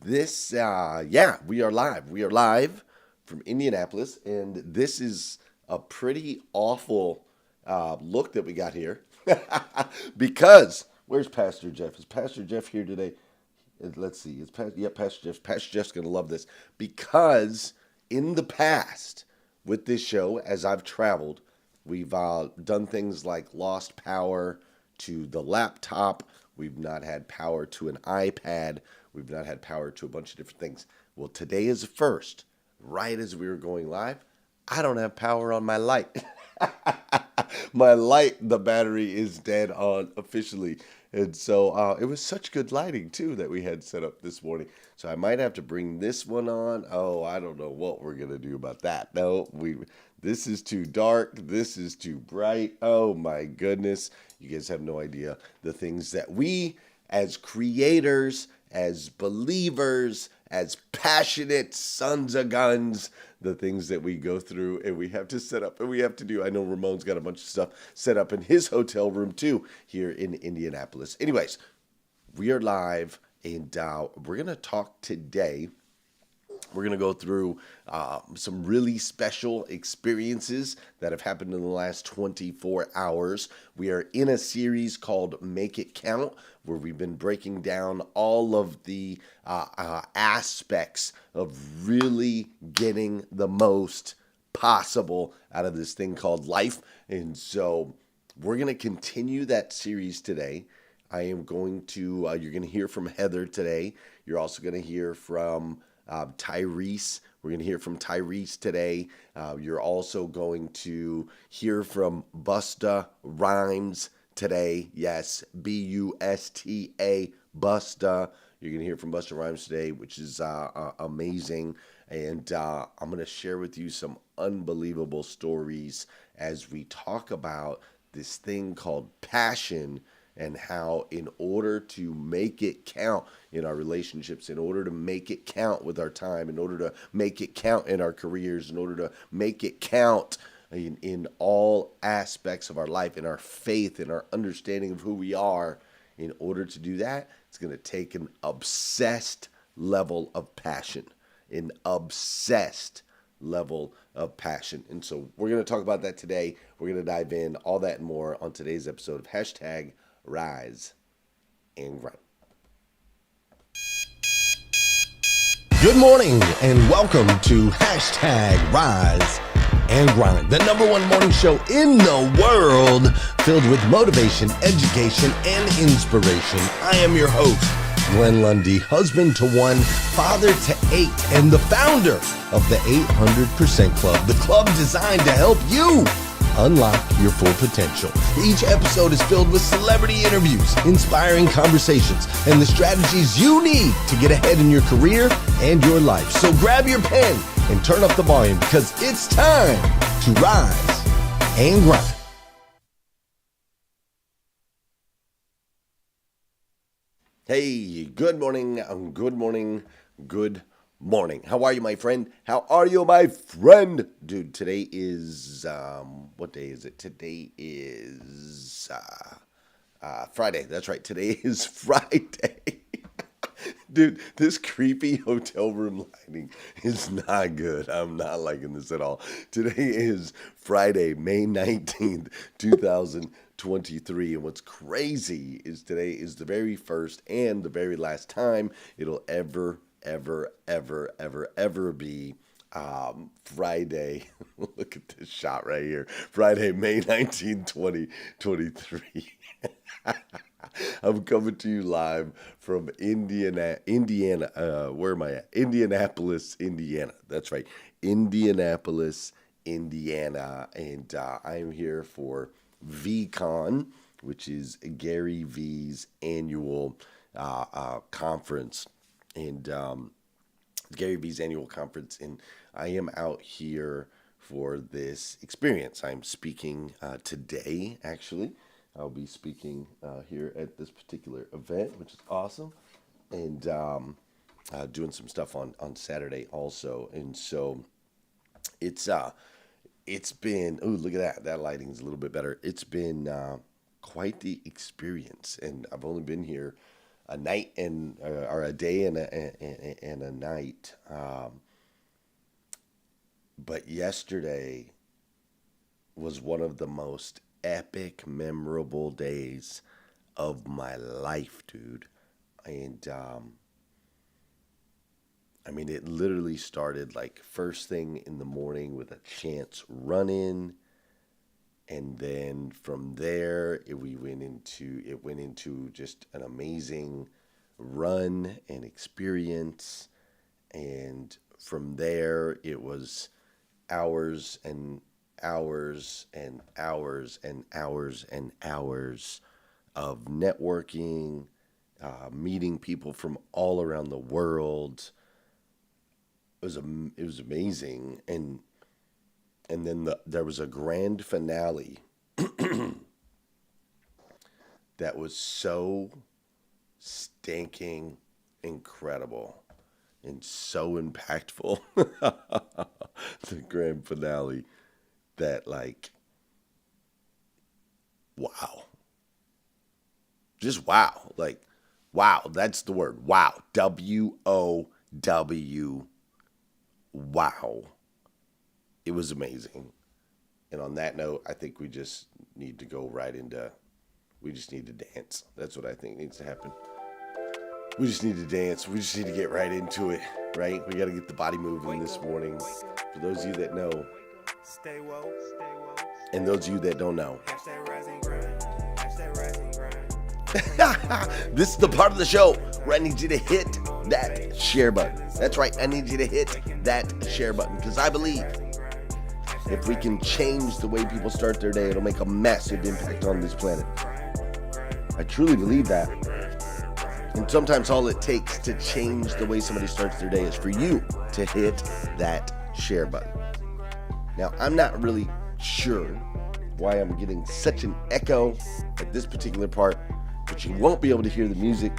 We are live. We are live from Indianapolis, and this is a pretty awful look that we got here. Because where's Pastor Jeff? Is Pastor Jeff here today? Let's see. Pastor Jeff. Pastor Jeff's gonna love this because in the past with this show, as I've traveled, we've done things like lost power to the laptop. We've not had power to an iPad. We've not had power to a bunch of different things. Well, today is the first. Right as we were going live, I don't have power on my light. My light, the battery is dead on officially. And so it was such good lighting too that we had set up this morning. So I might have to bring this one on. Oh, I don't know what we're gonna do about that. No, this is too dark. This is too bright. Oh my goodness. You guys have no idea the things that we as creators, as believers, as passionate sons of guns, the things that we go through and we have to set up and we have to do. I know Ramon's got a bunch of stuff set up in his hotel room too here in Indianapolis. Anyways, we are live and we're going to talk today. We're going to go through some really special experiences that have happened in the last 24 hours. We are in a series called Make It Count, where we've been breaking down all of the aspects of really getting the most possible out of this thing called life. And so we're going to continue that series today. I am going to, you're going to hear from Heather today. You're also going to hear from Tyrese. We're going to hear from Tyrese today. You're also going to hear from Busta Rhymes today. Yes, Busta, Busta. You're going to hear from Busta Rhymes today, which is amazing. And I'm going to share with you some unbelievable stories as we talk about this thing called passion and how in order to make it count in our relationships, in order to make it count with our time, in order to make it count in our careers, in order to make it count in all aspects of our life, in our faith, in our understanding of who we are, in order to do that, it's going to take an obsessed level of passion, an obsessed level of passion. And so we're going to talk about that today. We're going to dive in, all that and more on today's episode of Hashtag Rise and Grind. Good morning and welcome to Hashtag Rise and Grind, the number one morning show in the world filled with motivation, education, and inspiration. I am your host, Glenn Lundy, husband to one, father to eight, and the founder of the 800% Club, the club designed to help you unlock your full potential. Each episode is filled with celebrity interviews, inspiring conversations, and the strategies you need to get ahead in your career and your life. So grab your pen and turn up the volume because it's time to rise and grind. Hey, good morning, good morning, good morning. How are you, my friend? How are you, my friend? Dude, today is, what day is it? Today is Friday. That's right. Today is Friday. Dude, this creepy hotel room lighting is not good. I'm not liking this at all. Today is Friday, May 19th, 2023. And what's crazy is today is the very first and the very last time it'll ever be Friday. Look at this shot right here. Friday, May 19th, 2023. I'm coming to you live from Indiana. Where am I at? Indianapolis, Indiana. That's right. Indianapolis, Indiana. And I am here for VCon, which is Gary V's annual conference. And Gary V's annual conference. And I am out here for this experience. I'm speaking today, actually. I'll be speaking here at this particular event, which is awesome, and doing some stuff on Saturday also. And so it's been, oh, look at that. That lighting's a little bit better. It's been quite the experience, and I've only been here a night and or a day and a night. But yesterday was one of the most epic, memorable days of my life, dude. And I mean, it literally started like first thing in the morning with a chance run in, and then from there it went into just an amazing run and experience, and from there it was hours and hours and hours and hours and hours of networking, meeting people from all around the world. It was amazing, and then there was a grand finale that was so stinking incredible and so impactful. The grand finale that, like, wow. Just wow. Like, wow. That's the word. Wow. WOW. Wow. It was amazing. And on that note, I think we just need to go right into, we just need to dance. That's what I think needs to happen. We just need to dance. We just need to get right into it, right? We got to get the body moving this morning. For those of you that know, and those of you that don't know, this is the part of the show where I need you to hit that share button. That's right. I need you to hit that share button because I believe if we can change the way people start their day, it'll make a massive impact on this planet. I truly believe that. And sometimes all it takes to change the way somebody starts their day is for you to hit that share button. Now, I'm not really sure why I'm getting such an echo at this particular part, but you won't be able to hear the music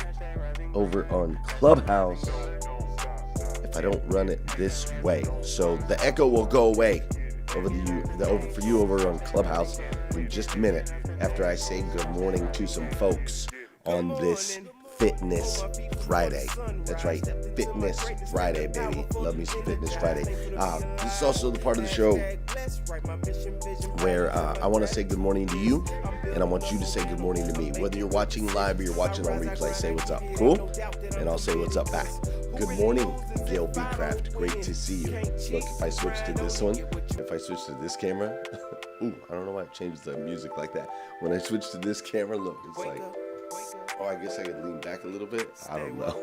over on Clubhouse if I don't run it this way. So the echo will go away for you over on Clubhouse in just a minute after I say good morning to some folks on this Fitness Friday. That's right, Fitness Friday, baby. Love me some Fitness Friday. This is also the part of the show where I want to say good morning to you, and I want you to say good morning to me. Whether you're watching live or you're watching on replay, say what's up. Cool? And I'll say what's up back. Good morning, Gail B. Craft. Great to see you. Look, if I switch to this one, if I switch to this camera, ooh, I don't know why I changed the music like that. When I switch to this camera, look, it's like, oh, I guess I could lean back a little bit. I don't know.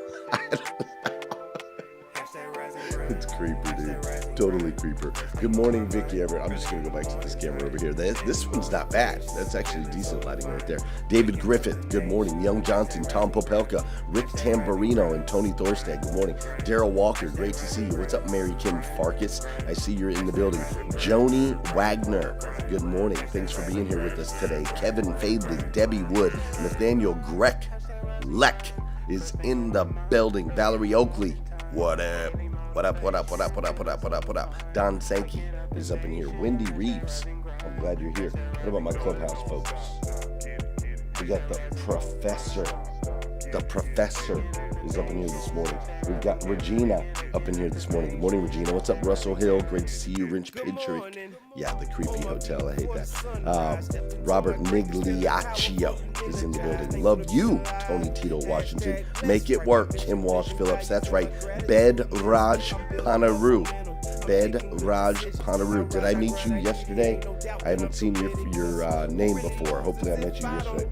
It's creeper, dude. Totally creeper. Good morning, Vicky Everett. I'm just going to go back to this camera over here. This one's not bad. That's actually decent lighting right there. David Griffith, good morning. Young Johnson, Tom Popelka, Rick Tamburino, and Tony Thorstad, good morning. Daryl Walker, great to see you. What's up, Mary Kim Farkas? I see you're in the building. Joni Wagner, good morning. Thanks for being here with us today. Kevin Fadley, Debbie Wood, Nathaniel Grek, Leck is in the building. Valerie Oakley, what up? What up? Don Sankey is up in here. Wendy Reeves, I'm glad you're here. What about my Clubhouse folks? We got the professor. The professor is up in here this morning. We've got Regina up in here this morning. Good morning, Regina. What's up, Russell Hill? Great to see you. Rich Pincherick. Yeah, the creepy hotel. I hate that. Robert Migliaccio is in the building. Love you, Tony Tito Washington. Make it work, Kim Walsh Phillips. That's right. Bed Raj Panaru. Did I meet you yesterday? I haven't seen your name before. Hopefully I met you yesterday.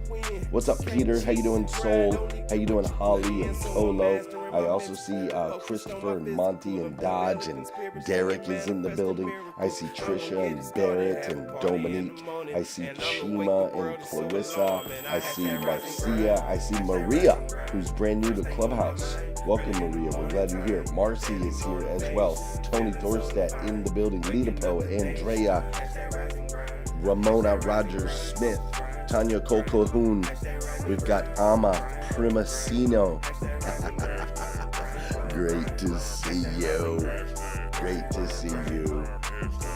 What's up, Peter? How you doing, Soul? How you doing, Holly and Colo? I also see Christopher and Monty and Dodge, and Derek is in the building. I see Trisha and Barrett and Dominique. I see Chima and Clarissa. I see Marcia. I see Maria, who's brand new to Clubhouse. Welcome, Maria. We're glad you're here. Marcy is here as well. Tony Thorstad in the building. Litapo, Andrea, Ramona Rogers-Smith, Tanya Colquhoun. We've got Ama Primacino. Great to see you. Great to see you.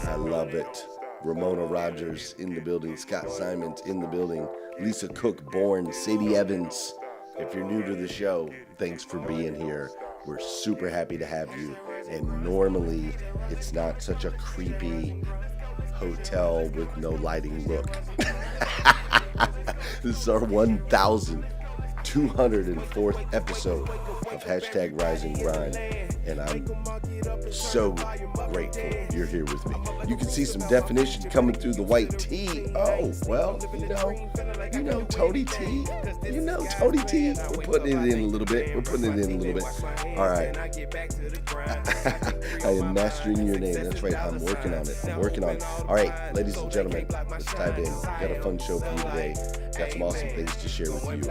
I love it. Ramona Rogers in the building. Scott Simons in the building. Lisa Cook Bourne. Sadie Evans. If you're new to the show, thanks for being here. We're super happy to have you. And normally, it's not such a creepy hotel with no lighting look. This is our 1,204th episode of Hashtag Rise and Grind, and I'm so grateful you're here with me. You can see some definition coming through the white tee. Oh, well, you know, Tony T. You know, Tony T. We're putting it in a little bit. All right. I am mastering your name. That's right. I'm working on it. All right, ladies and gentlemen, let's dive in. Got a fun show for you today. Got some awesome things to share with you.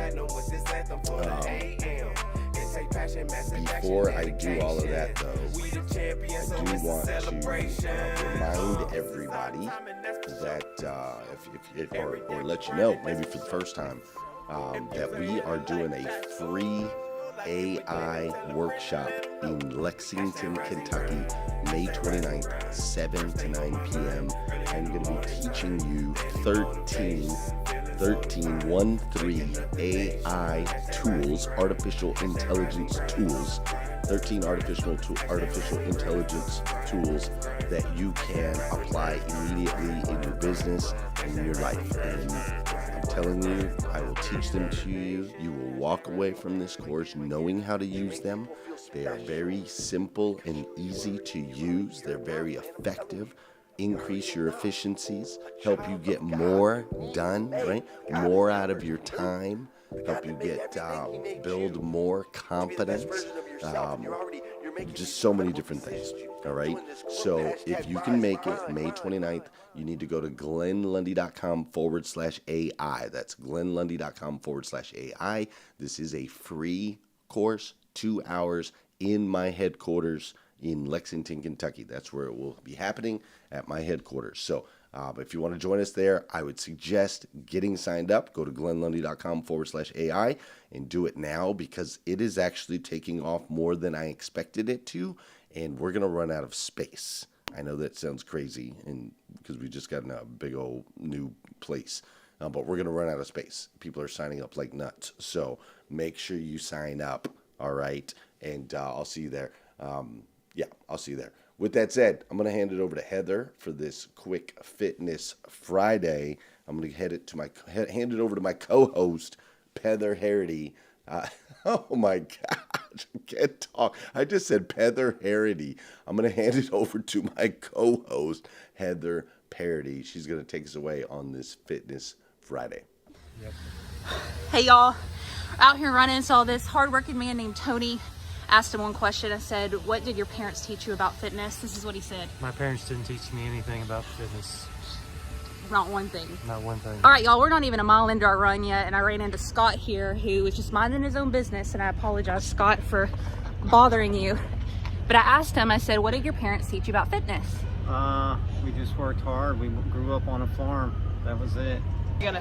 Before I do all of that, though, I do want to remind everybody that, or let you know, maybe for the first time, that we are doing a free AI workshop in Lexington, Kentucky, May 29th, 7 to 9 p.m. I'm going to be teaching you 13 AI tools, artificial intelligence tools, 13 artificial intelligence tools that you can apply immediately in your business and in your life. And I'm telling you, I will teach them to you. You will walk away from this course knowing how to use them. They are very simple and easy to use. They're very effective. Increase your efficiencies, help you get more done, right? More out of your time, help you get build more confidence. Just so many different things. All right. So if you can make it May 29th, you need to go to glennlundy.com/AI. That's glennlundy.com/AI. This is a free course, 2 hours in my headquarters in Lexington, Kentucky. That's where it will be happening, at my headquarters. So if you want to join us there, I would suggest getting signed up. Go to glennlundy.com/AI and do it now, because it is actually taking off more than I expected it to, and we're going to run out of space. I know that sounds crazy, and because we just got in a big old new place, but we're going to run out of space. People are signing up like nuts. So make sure you sign up, all right? And I'll see you there. I'll see you there. With that said, I'm going to hand it over to Heather for this quick Fitness Friday. I'm going to hand it over to my co-host, Heather Harity. Oh my gosh, I can't talk. I just said Heather Harity. I'm going to hand it over to my co-host, Heather Parody. She's going to take us away on this Fitness Friday. Yep. Hey y'all, out here running, saw this hardworking man named Tony. Asked him one question. I said, what did your parents teach you about fitness? This is what he said. My parents didn't teach me anything about fitness. Not one thing. Not one thing. All right, y'all, we're not even a mile into our run yet, and I ran into Scott here, who was just minding his own business, and I apologize, Scott, for bothering you. But I asked him, I said, what did your parents teach you about fitness? We just worked hard. We grew up on a farm. That was it.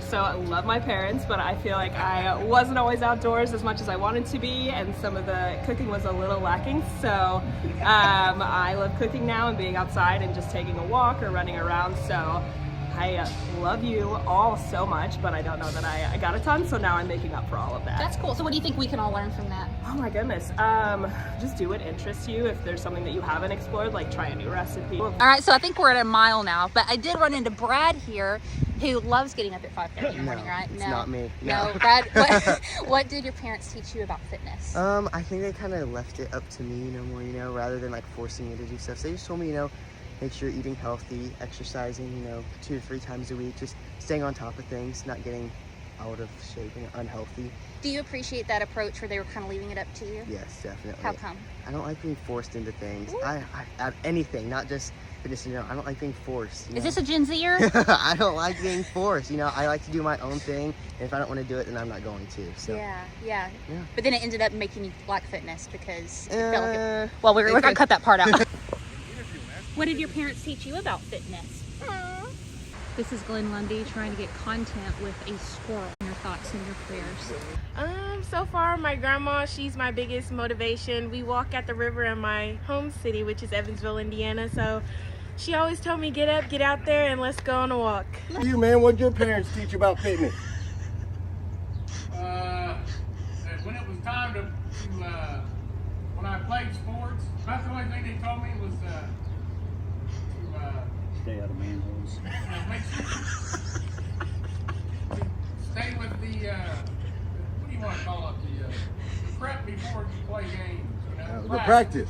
So I love my parents, but I feel like I wasn't always outdoors as much as I wanted to be, and some of the cooking was a little lacking. So I love cooking now and being outside and just taking a walk or running around. So I love you all so much, but I don't know that I got a ton, so now I'm making up for all of that. That's cool. So what do you think we can all learn from that? Oh my goodness. Just do what interests you. If there's something that you haven't explored, like try a new recipe. All right, so I think we're at a mile now, but I did run into Brad here, who loves getting up at 5:30 in the morning, right? It's not me. No, Brad, what did your parents teach you about fitness? I think they kind of left it up to me, more, rather than like forcing me to do stuff. So they just told me, make sure you're eating healthy, exercising, 2 to 3 times a week, just staying on top of things, not getting out of shape and unhealthy. Do you appreciate that approach where they were kind of leaving it up to you? Yes, definitely. How come? I don't like being forced into things. I anything, not just fitness, I don't like being forced. Is this a Gen Zer? I don't like being forced. I like to do my own thing. And if I don't want to do it, then I'm not going to. So. Yeah. But then it ended up making you like fitness because it felt like it. Well, we're going to cut that part out. What did your parents teach you about fitness? This is Glenn Lundy trying to get content with a squirrel. Your thoughts and your prayers. So far, my grandma, she's my biggest motivation. We walk at the river in my home city, which is Evansville, Indiana. So she always told me, get up, get out there, and let's go on a walk. You, man, what did your parents teach you about fitness? when I played sports, that's the only thing they told me was to Stay out of manholes. make sure stay with the what do you want to call it, the prep before you play games. You know? The practice.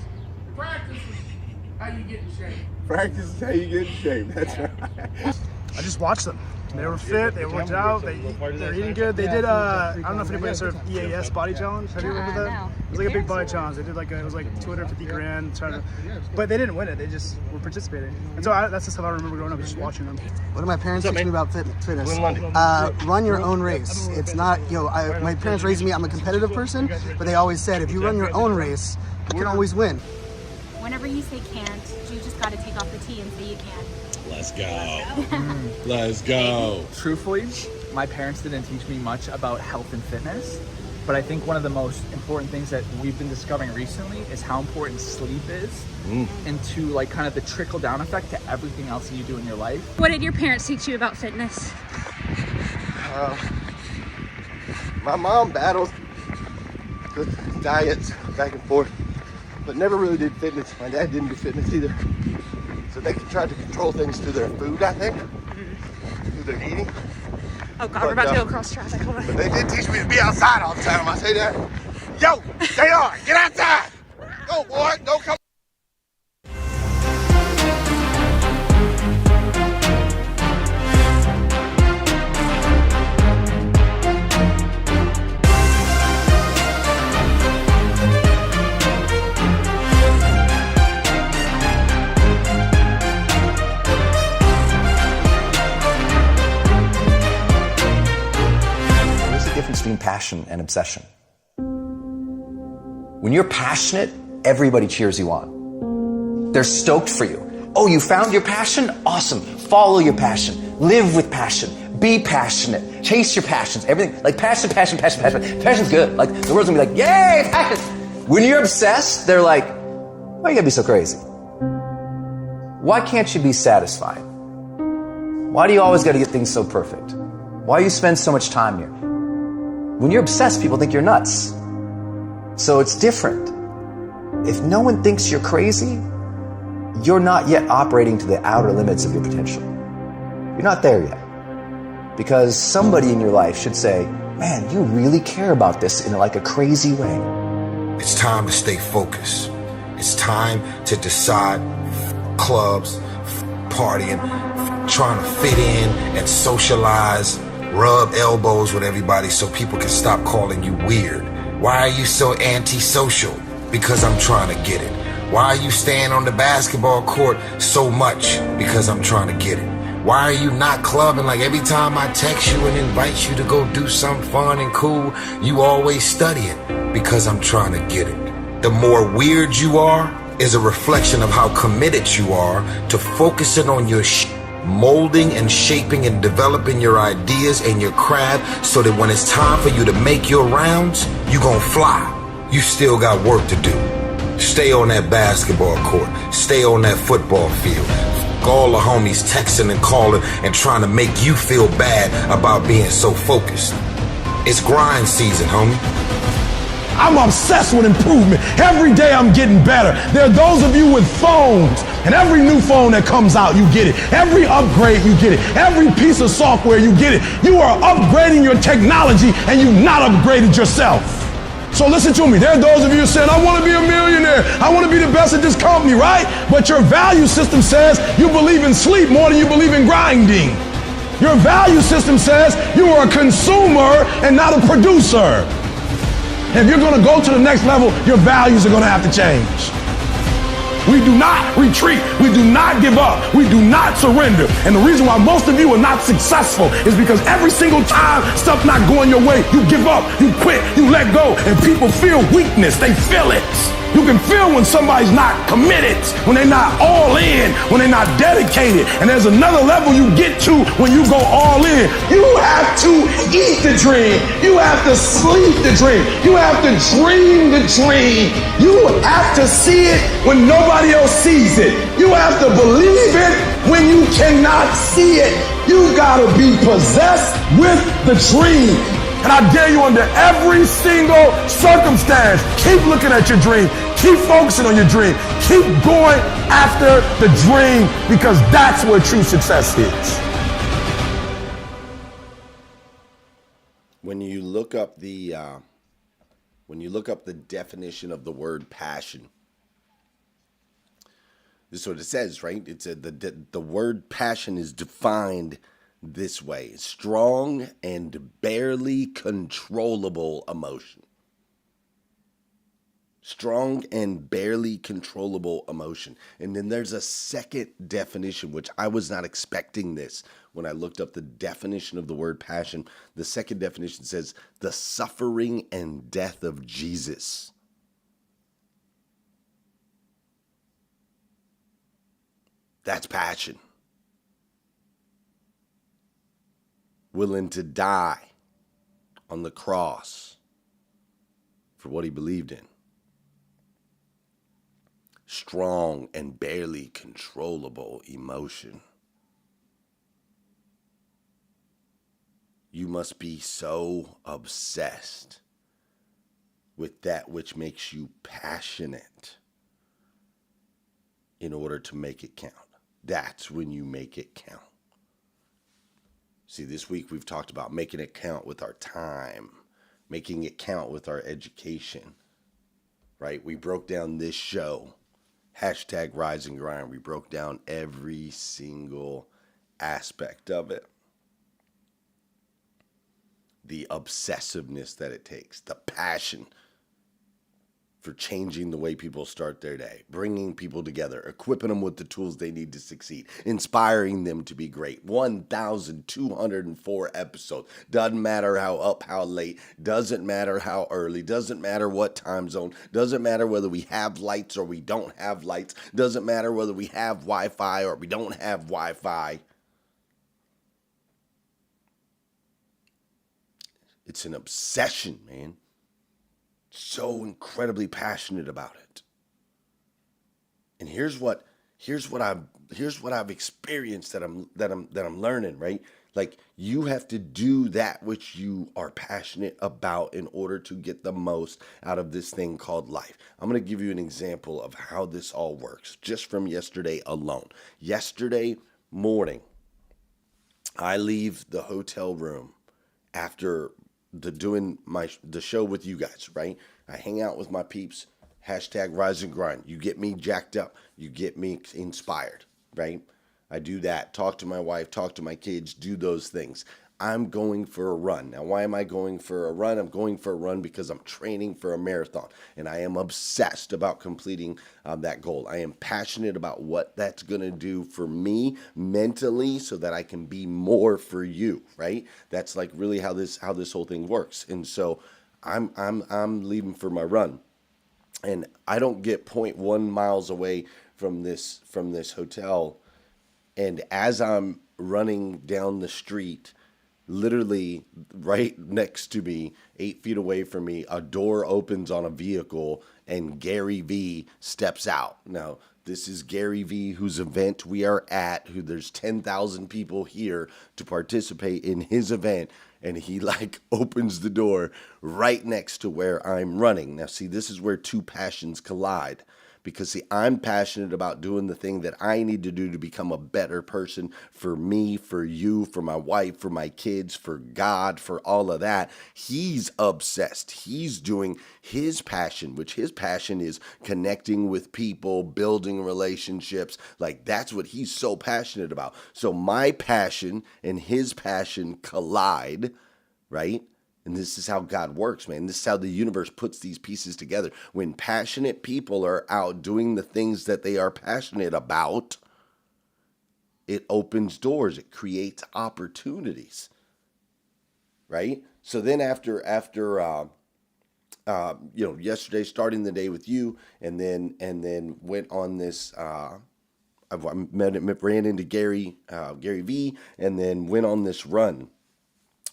Practice is how you get in shape. Practice is how you get in shape. That's right. I just watched them. They were fit, they worked out, they're eating good. They did, I don't know if anybody heard of EAS body challenge. Have you heard of that? No. It was like a big body challenge. They did it was like 250 grand trying to, but they didn't win it. They just were participating. And so that's the stuff I remember growing up, just watching them. What do my parents teach me about fitness? Lundy. Run your own race. It's not, my parents raised me, I'm a competitive person, but they always said if you run your own race, you can always win. Whenever you say can't, you just got to take off the T and say you can. Let's go. Let's go. Truthfully, my parents didn't teach me much about health and fitness, but I think one of the most important things that we've been discovering recently is how important sleep is and to like kind of the trickle down effect to everything else that you do in your life. What did your parents teach you about fitness? My mom battled with diets back and forth, but never really did fitness. My dad didn't do fitness either. So they tried to control things through their food, I think, through their eating. Oh God, we're about to go across traffic. Hold on. But they did teach me to be outside all the time. I say that. Yo, stay on, get outside. Go, boy, don't come. Between passion and obsession. When you're passionate, everybody cheers you on. They're stoked for you. Oh, you found your passion? Awesome. Follow your passion. Live with passion. Be passionate. Chase your passions. Everything like passion. Passion's good. Like the world's gonna be like, yay, passion. When you're obsessed, they're like, why you gotta be so crazy? Why can't you be satisfied? Why do you always gotta get things so perfect? Why do you spend so much time here? When you're obsessed, people think you're nuts. So it's different. If no one thinks you're crazy, you're not yet operating to the outer limits of your potential. You're not there yet. Because somebody in your life should say, man, you really care about this in like a crazy way. It's time to stay focused. It's time to decide clubs, partying, trying to fit in and socialize, rub elbows with everybody so people can stop calling you weird. Why are you so antisocial? Because I'm trying to get it. Why are you staying on the basketball court so much? Because I'm trying to get it. Why are you not clubbing? Like every time I text you and invite you to go do something fun and cool, you always studying. Because I'm trying to get it. The more weird you are is a reflection of how committed you are to focusing on your molding and shaping and developing your ideas and your craft so that when it's time for you to make your rounds, you gon' fly. You still got work to do. Stay on that basketball court. Stay on that football field. All the homies texting and calling and trying to make you feel bad about being so focused. It's grind season, homie. I'm obsessed with improvement. Every day I'm getting better. There are those of you with phones, and every new phone that comes out, you get it. Every upgrade, you get it. Every piece of software, you get it. You are upgrading your technology, and you've not upgraded yourself. So listen to me. There are those of you saying, I want to be a millionaire. I want to be the best at this company, right? But your value system says you believe in sleep more than you believe in grinding. Your value system says you are a consumer and not a producer. If you're going to go to the next level, your values are going to have to change. We do not retreat. We do not give up. We do not surrender. And the reason why most of you are not successful is because every single time stuff not going your way, you give up, you quit, you let go, and people feel weakness. They feel it. You can feel when somebody's not committed, when they're not all in, when they're not dedicated. And there's another level you get to when you go all in. You have to eat the dream. You have to sleep the dream. You have to dream the dream. You have to see it when nobody else sees it. You have to believe it when you cannot see it. You gotta be possessed with the dream. And I dare you under every single circumstance, keep looking at your dream. Keep focusing on your dream. Keep going after the dream because that's where true success is. When you look up the definition of the word passion, this is what it says, right? It's the word passion is defined this way: strong and barely controllable emotion. Strong and barely controllable emotion. And then there's a second definition, which I was not expecting this when I looked up the definition of the word passion. The second definition says the suffering and death of Jesus. That's passion. Willing to die on the cross for what he believed in. Strong and barely controllable emotion. You must be so obsessed with that which makes you passionate in order to make it count. That's when you make it count. See, this week we've talked about making it count with our time, making it count with our education, right? We broke down this show, #Rise and Grind. We broke down every single aspect of it. The obsessiveness that it takes, the passion for changing the way people start their day, bringing people together, equipping them with the tools they need to succeed, inspiring them to be great. 1,204 episodes. Doesn't matter how up, how late, doesn't matter how early, doesn't matter what time zone, doesn't matter whether we have lights or we don't have lights, doesn't matter whether we have Wi-Fi or we don't have Wi-Fi. It's an obsession, man. So incredibly passionate about it. And here's what I've experienced that I'm learning, right? Like, you have to do that which you are passionate about in order to get the most out of this thing called life. I'm going to give you an example of how this all works just from yesterday alone. Yesterday morning, I leave the hotel room after doing the show with you guys, right? I hang out with my peeps, #Rise and Grind. You get me jacked up. You get me inspired, right? I do that. Talk to my wife, talk to my kids, do those things. I'm going for a run. Now, why am I going for a run? I'm going for a run because I'm training for a marathon, and I am obsessed about completing that goal. I am passionate about what that's going to do for me mentally so that I can be more for you, right? That's like really how this whole thing works. And so I'm leaving for my run, and I don't get 0.1 miles away from this hotel, and as I'm running down the street, literally right next to me, 8 feet away from me, a door opens on a vehicle and Gary V steps out. Now, this is Gary V, whose event we are at, who there's 10,000 people here to participate in his event. And he opens the door right next to where I'm running. Now, see, this is where two passions collide. Because, see, I'm passionate about doing the thing that I need to do to become a better person for me, for you, for my wife, for my kids, for God, for all of that. He's obsessed. He's doing his passion, which his passion is connecting with people, building relationships. Like, that's what he's so passionate about. So my passion and his passion collide, right? And this is how God works, man. This is how the universe puts these pieces together. When passionate people are out doing the things that they are passionate about, it opens doors. It creates opportunities, right? So then after yesterday, starting the day with you, and then went on this. I ran into Gary V, and then went on this run.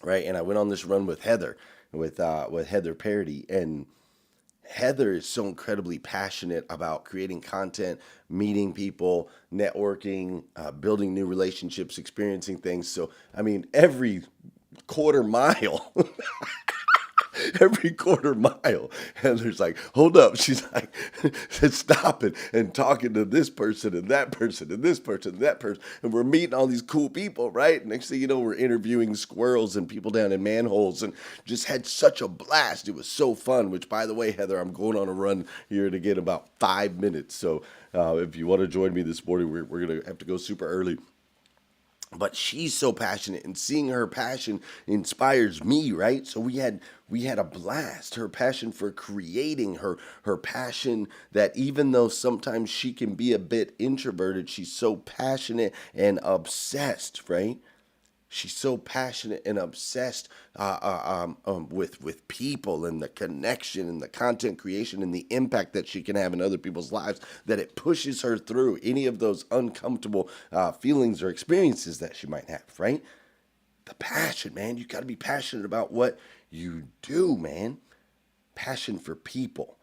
Right, and I went on this run with Heather, with Heather Parody, and Heather is so incredibly passionate about creating content, meeting people, networking, building new relationships, experiencing things. So, I mean, every quarter mile, every quarter mile. And there's like, hold up. She's like, stopping and talking to this person and that person and this person and that person. And we're meeting all these cool people, right? Next thing you know, we're interviewing squirrels and people down in manholes and just had such a blast. It was so fun, which, by the way, Heather, I'm going on a run here to get about 5 minutes. So if you want to join me this morning, we're going to have to go super early. But she's so passionate, and seeing her passion inspires me, right? So we had a blast. Her passion for creating, her passion that even though sometimes she can be a bit introverted, she's so passionate and obsessed, right? She's so passionate and obsessed with people and the connection and the content creation and the impact that she can have in other people's lives, that it pushes her through any of those uncomfortable feelings or experiences that she might have, right? The passion, man. You got to be passionate about what you do, man. Passion for people.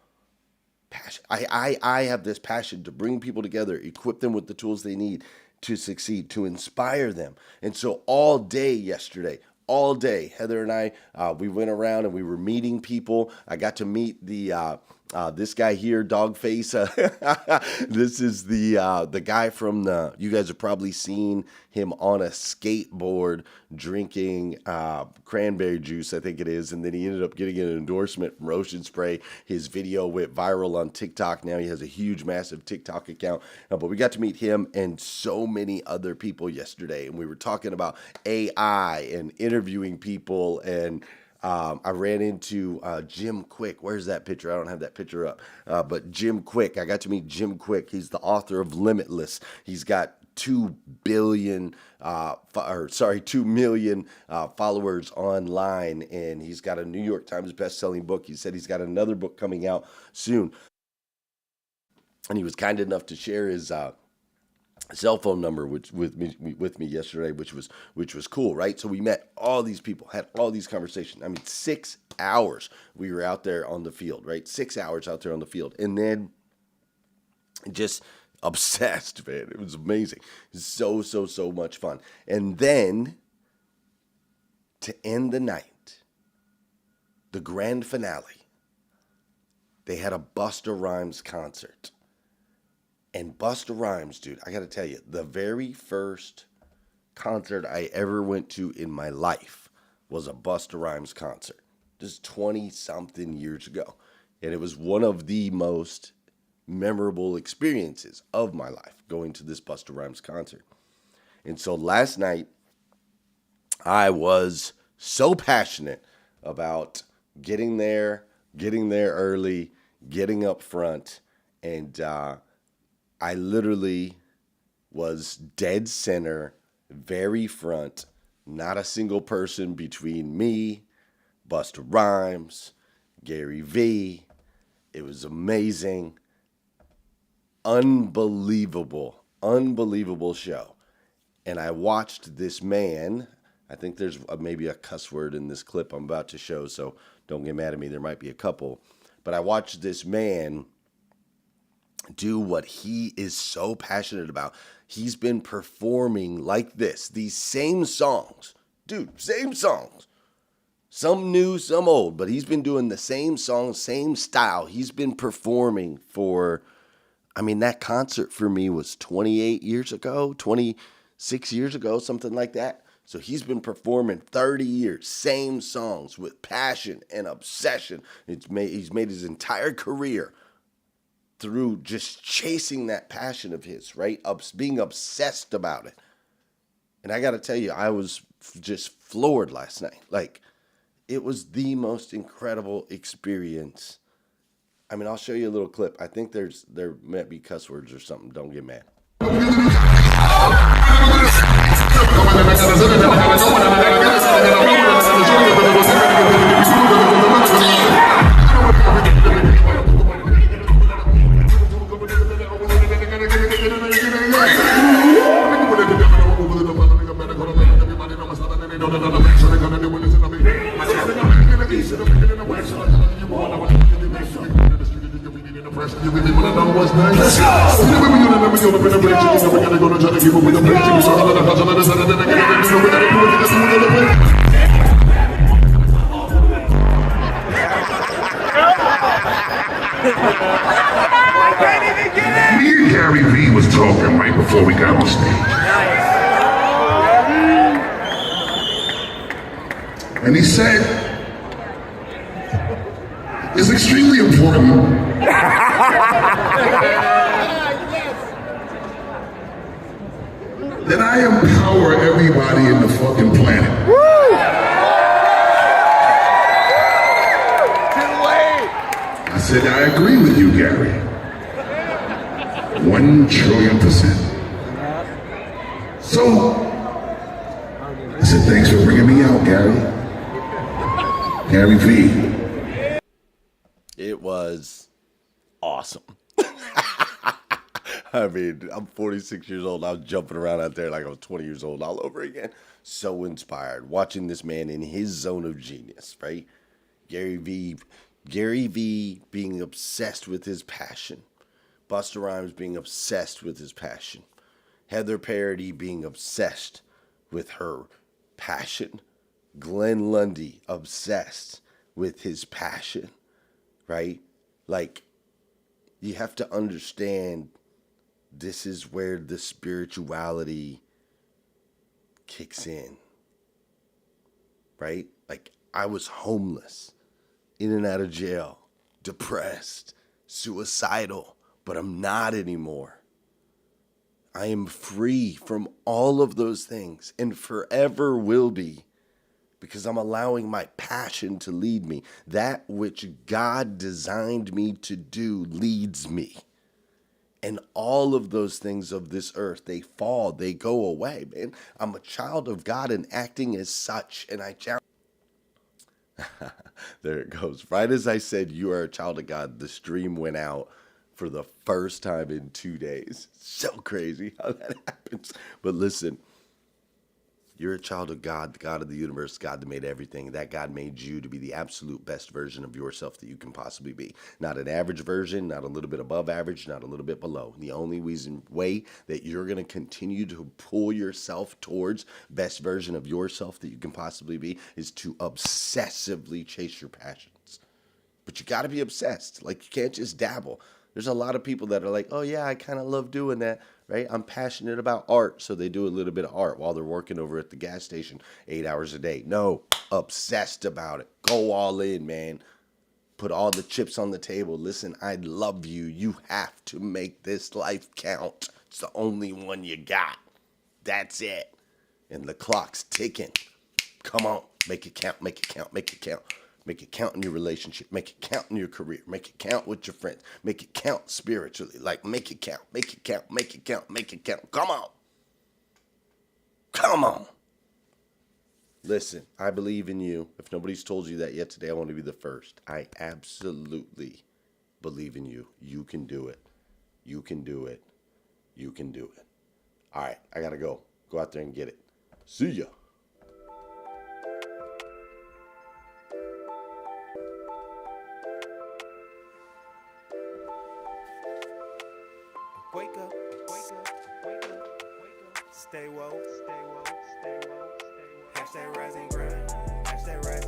Passion. I have this passion to bring people together, equip them with the tools they need to succeed, to inspire them. And so all day yesterday, Heather and I, we went around and we were meeting people. I got to meet this guy here, Dogface. This is the guy from you guys have probably seen him on a skateboard drinking cranberry juice, I think it is. And then he ended up getting an endorsement from Ocean Spray. His video went viral on TikTok. Now he has a huge, massive TikTok account. But we got to meet him and so many other people yesterday. And we were talking about AI and interviewing people. And I ran into Jim Quick. Where's that picture? I don't have that picture up. But Jim Quick, I got to meet Jim Quick. He's the author of Limitless. He's got 2 million followers online, and he's got a New York Times best-selling book. He said he's got another book coming out soon. And he was kind enough to share his cell phone number with me yesterday, which was cool, right? So we met all these people, had all these conversations. I mean, 6 hours we were out there on the field, right? 6 hours out there on the field, and then just obsessed, man. It was amazing. So much fun. And then to end the night, the grand finale, they had a Busta Rhymes concert. And Busta Rhymes, dude, I got to tell you, the very first concert I ever went to in my life was a Busta Rhymes concert. Just 20-something years ago. And it was one of the most memorable experiences of my life, going to this Busta Rhymes concert. And so last night, I was so passionate about getting there early, getting up front, and I literally was dead center, very front, not a single person between me, Busta Rhymes, Gary V. It was amazing. Unbelievable show. And I watched this man. I think there's maybe a cuss word in this clip I'm about to show, so don't get mad at me. There might be a couple. But I watched this man do what he is so passionate about. He's been performing like this, these same songs. Dude, same songs. Some new, some old, but he's been doing the same songs, same style. He's been performing for, I mean, that concert for me was 28 years ago, 26 years ago, something like that. So he's been performing 30 years, same songs with passion and obsession. He's made his entire career through just chasing that passion of his, right? Being obsessed about it. And I got to tell you, I was just floored last night. Like, it was the most incredible experience. I mean, I'll show you a little clip. I think there might be cuss words or something. Don't get mad. Me and Gary Vee was talking right before we got on stage. And he said, it's extremely important that I empower everybody in the fucking planet. I said, I agree with you, Gary. 1,000,000,000,000%. So, I said, thanks for bringing me out, Gary. Gary V. It was awesome. I mean, I'm 46 years old. I was jumping around out there like I was 20 years old all over again. So inspired. Watching this man in his zone of genius, right? Gary V being obsessed with his passion. Busta Rhymes being obsessed with his passion. Heather Parody being obsessed with her passion. Glenn Lundy obsessed with his passion, right? Like, you have to understand this is where the spirituality kicks in, right? Like, I was homeless, in and out of jail, depressed, suicidal, but I'm not anymore. I am free from all of those things and forever will be, because I'm allowing my passion to lead me. That which God designed me to do leads me. And all of those things of this earth, they fall, they go away, man. I'm a child of God and acting as such, and I challenge. There it goes. Right as I said, you are a child of God, the stream went out for the first time in 2 days. So crazy how that happens. But listen, you're a child of God, the God of the universe, God that made everything. That God made you to be the absolute best version of yourself that you can possibly be. Not an average version, not a little bit above average, not a little bit below. The only way that you're going to continue to pull yourself towards best version of yourself that you can possibly be is to obsessively chase your passions. But you got to be obsessed. Like, you can't just dabble. There's a lot of people that are like, oh yeah, I kind of love doing that, right? I'm passionate about art, so they do a little bit of art while they're working over at the gas station 8 hours a day. No, obsessed about it. Go all in, man. Put all the chips on the table. Listen, I love you. You have to make this life count. It's the only one you got. That's it. And the clock's ticking. Come on, make it count, make it count, make it count. Make it count in your relationship. Make it count in your career. Make it count with your friends. Make it count spiritually. Like, make it count. Make it count. Make it count. Make it count. Come on. Come on. Listen, I believe in you. If nobody's told you that yet today, I want to be the first. I absolutely believe in you. You can do it. You can do it. You can do it. All right, I got to go. Go out there and get it. See ya. Wake up, wake up, wake up, wake up. Stay woke, stay woke, stay woke, stay woke. Hashtag rise and grind, hashtag rise